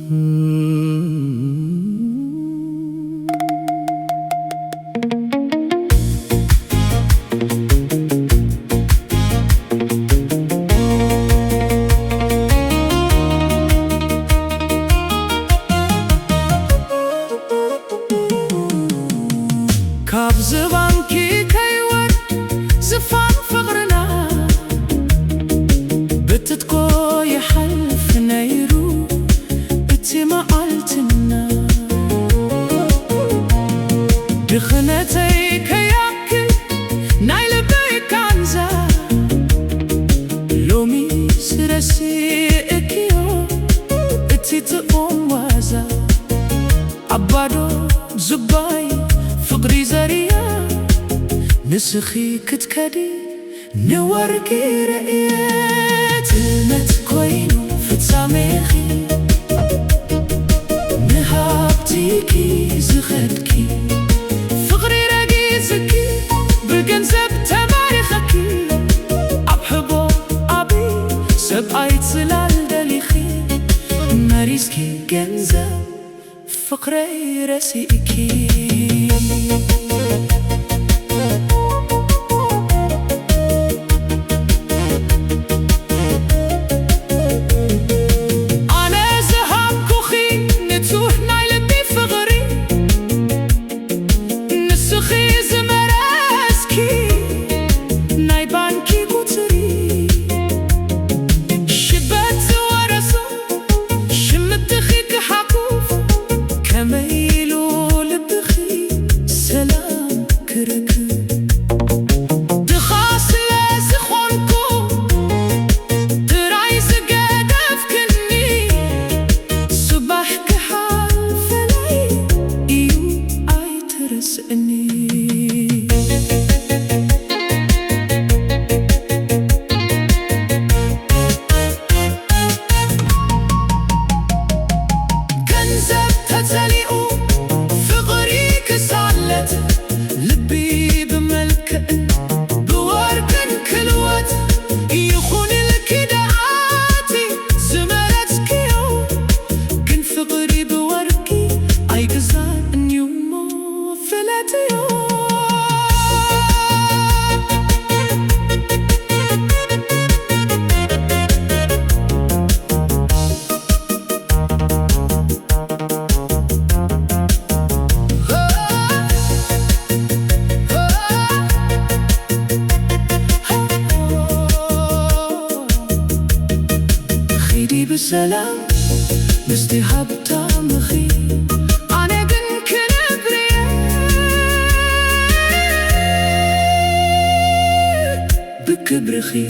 ካብ ዝባንኪ ከይወርድ ዝፋን ፍቕርና ብትትኮ ይሓልፍ ነይሩ እቲ መዓልትና ድኽነተይ ከያክል ናይ ልበይ ካንዛ ሎሚ ስረሲእክዮ እቲ ጥዑም ዋዛ ኣባዶ ዝባይ ፍቕሪ ዘርያ ንስኺ ክትከዲ ንወርቂ ርአየት እልመት ኮይኑ ፍጻሜኺ ንሃብቲኪ ዝኸድኪ ፍቕሪ ረጊጽኪ ብገንዘብ ተማሪኸኪ ኣብ ሕቦ ዓብዪ ሰብኣይ ጽላል ደሊኺ መሪስኪ ገንዘብ ፍቕረይ ረሲእኪ بسلام مستي هبتامخي أنا جن كنبري بكبرخي